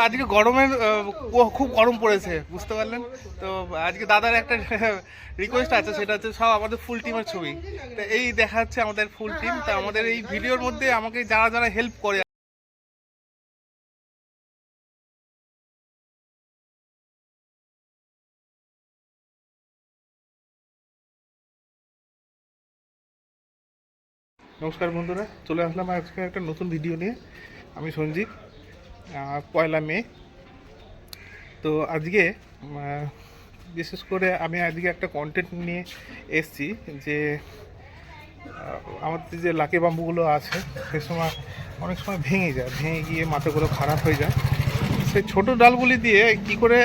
আজকে গরমের খুব গরম পড়েছে, বুঝতে পারলেন তো। আজকে দাদার একটা রিকোয়েস্ট আছে, সেটা হচ্ছে সব আমাদের ফুল টিমের ছবি। তো এই দেখা যাচ্ছে আমাদের ফুল টিম। তা আমাদের এই ভিডিওর মধ্যে আমাকে যারা যারা হেল্প করে, নমস্কার বন্ধুরা, চলে আসলাম আজকে একটা নতুন ভিডিও নিয়ে। আমি সঞ্জীব। পয়লা মে। তো আজকে বিশেষ করে আমি আজকে একটা কন্টেন্ট নিয়ে এসেছি যে আমাদের যে লাকি বাম্বুগুলো আছে সে সময় অনেক সময় ভেঙে যায়, ভেঙে গিয়ে মাথাগুলো খারাপ হয়ে যায়। সেই ছোট ডালগুলি দিয়ে কি করে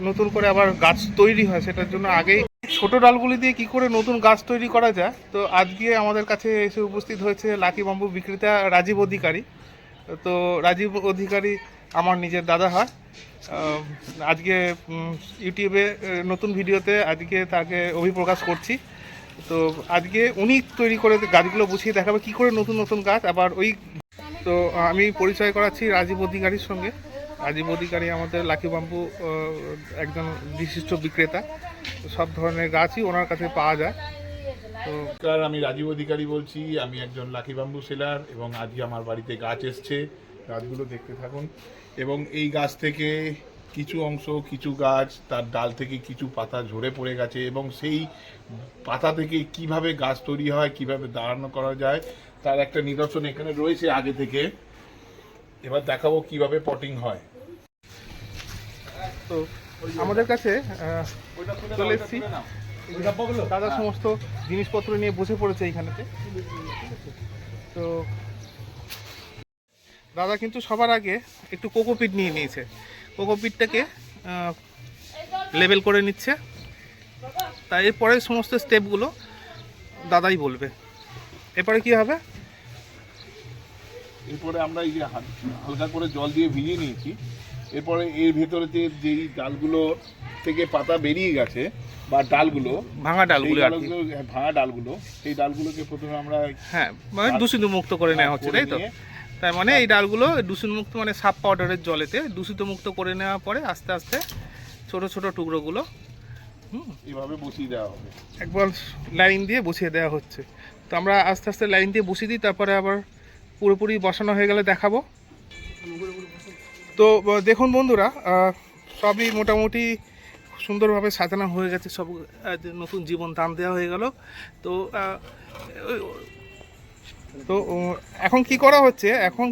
নতুন করে আবার গাছ তৈরি হয়, সেটার জন্য আগেই ছোট ডালগুলি দিয়ে কি করে নতুন গাছ তৈরি করা যায়। তো আজকে আমাদের কাছে এসে উপস্থিত হয়েছে লাকি বাম্বু বিক্রেতা রাজীব অধিকারী। তো রাজীব অধিকারী আমার নিজের দাদা হয়। আজকে ইউটিউবে নতুন ভিডিওতে আজকে তাকে অভিপ্রকাশ করছি। তো আজকে উনি তৈরি করে গাছগুলো বুঝিয়ে দেখাবে কী করে নতুন নতুন গাছ আবার ওই। তো আমি পরিচয় করাচ্ছি রাজীব অধিকারীর সঙ্গে। রাজীব অধিকারী আমাদের লাকি বাম্বু একজন বিশিষ্ট বিক্রেতা। সব ধরনের গাছই ওনার কাছে পাওয়া যায়। তো আমি রাজীব অধিকারী বলছি। আমি একজন লাকি বাম্বু সেলার এবং আজকে আমার বাড়িতে গাছ এসছে। গাছগুলো দেখতে থাকুন। এবং এই গাছ থেকে কিছু অংশ, কিছু গাছ তার ডাল থেকে কিছু পাতা ঝরে পড়ে গেছে এবং সেই পাতা থেকে কিভাবে গাছ তৈরি হয়, কিভাবে দাঁড়ানো করা যায় তার একটা নিদর্শন এখানে রয়েছে আগে থেকে। এবার দেখাবো কিভাবে পটিং হয়। তো আমাদের কাছে চলে এসেছি, দাদা সমস্ত জিনিসপত্র নিয়ে বসে পড়েছে এইখানেতে। তো দাদা কিন্তু সবার আগে একটু কোকোপিট নিয়ে নিয়েছে। কোকোপিটটাকে লেবেল করে নিচ্ছে। তাই এরপরে সমস্ত স্টেপগুলো দাদাই বলবে। এরপরে কি হবে, এরপরে আমরা এই যে হালকা করে জল দিয়ে ভিজিয়ে নিয়েছি। এরপরে এর ভেতরেতে যেই ডালগুলো থেকে পাতা বেরিয়ে গেছে বা ডালগুলো, ভাঙা ডালগুলো, ভাঙা ডালগুলো, সেই ডালগুলোকে প্রথমে আমরা মানে দূষিত মুক্ত করে নেওয়া হচ্ছে, তাই তো? তার মানে এই ডালগুলো দূষিত মুক্ত মানে সাব পাউডারের জলেতে দূষিত মুক্ত করে নেওয়ার পরে আস্তে আস্তে ছোট ছোট টুকরোগুলো এভাবে বসিয়ে দেওয়া হবে। একবার লাইন দিয়ে বসিয়ে দেওয়া হচ্ছে। তো আমরা আস্তে আস্তে লাইন দিয়ে বসিয়ে দিই, তারপরে আবার পুরোপুরি বসানো হয়ে গেলে দেখাবো। তো দেখুন বন্ধুরা, সবই মোটামুটি সুন্দরভাবে সাজানো হয়ে গেছে, সব নতুন জীবন দান দেওয়া হয়ে গেল। তো তো এখন কি করা হচ্ছে, এখন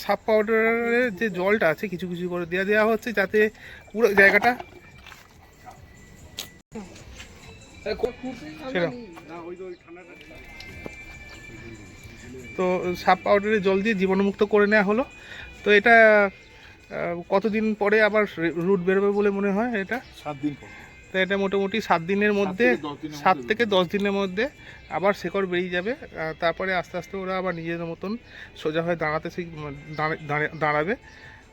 সাব পাউডারের যে জলটা আছে কিছু কিছু করে দেওয়া হচ্ছে, যাতে পুরো জায়গাটা তো সাব পাউডারের জল দিয়ে জীবাণুমুক্ত করে নেওয়া হলো। তো এটা কতদিন পরে আবার রুট বেরোবে বলে মনে হয়? এটা 7 দিন পর। তো এটা মোটামুটি 7 দিনের মধ্যে, 7 থেকে 10 দিনের মধ্যে আবার শেকড় বেরিয়ে যাবে। তারপরে আস্তে আস্তে ওরা আবার নিজেদের মতন সোজা হয়ে দাঁড়াবে।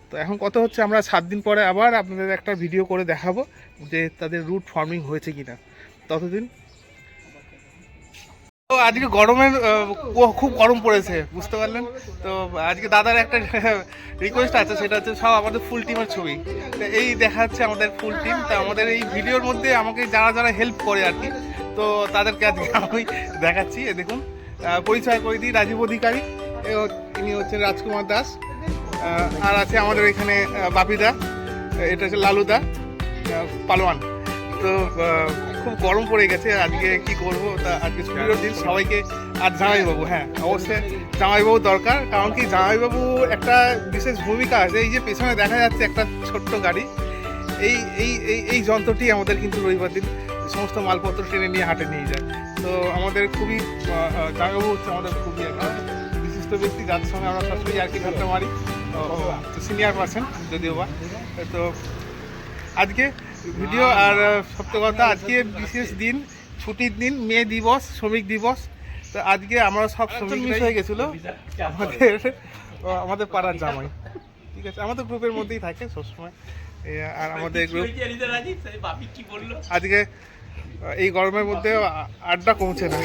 তো এখন কথা হচ্ছে, আমরা 7 দিন পরে আবার আপনাদের একটা ভিডিও করে দেখাবো যে তাদের রুট ফর্মিং হয়েছে কিনা। ততদিন তো আজকে গরমের খুব গরম পড়েছে, বুঝতে পারলেন তো। আজকে দাদার একটা রিকোয়েস্ট আছে, সেটা হচ্ছে সব আমাদের ফুল টিমের ছবি। তো এই দেখা যাচ্ছে আমাদের ফুল টিম। তা আমাদের এই ভিডিওর মধ্যে আমাকে যারা যারা হেল্প করে আর কি, তো তাদেরকে আজকে আমি দেখাচ্ছি। দেখুন, পরিচয় করে দিই, রাজীব অধিকারী, ইনি হচ্ছেন রাজকুমার দাস, আর আছে আমাদের এখানে বাপিদা, এটা হচ্ছে লালুদা পালোয়ান। তো খুব গরম পড়ে গেছে, আজকে কি করবো। তা আজকে ছুটির দিন, সবাইকে আর জামাইবাবু, হ্যাঁ অবশ্যই জামাইবাবু দরকার, কারণ কি জামাইবাবু একটা বিশেষ ভূমিকা আছে। এই যে পেছনে দেখা যাচ্ছে একটা ছোট্ট গাড়ি, এই এই এই যন্ত্রটি আমাদের কিন্তু রবিবার দিন সমস্ত মালপত্র টেনে নিয়ে হাটে নিয়ে যায়। তো আমাদের খুবই জামাইবাবু হচ্ছে আমাদের খুবই একটা বিশিষ্ট ব্যক্তি, যার সঙ্গে আমরা সবসময় আর কি ঠাট্টা মারি, সিনিয়র পার্সন যদিও বা। তো আজকে ভিডিও, আর সত্য কথা, আজকে বিশেষ দিন, ছুটির দিন, মে দিবস, শ্রমিক দিবস। তো আজকে আমরা সব শ্রমিক মিস হয়ে গেছিলো আমাদের পাড়ার জামাই, ঠিক আছে, আমাদের গ্রুপের মধ্যেই থাকে সবসময়। আর আমাদের গ্রুপ আজকে এই গরমের মধ্যে আড্ডা কমছে না।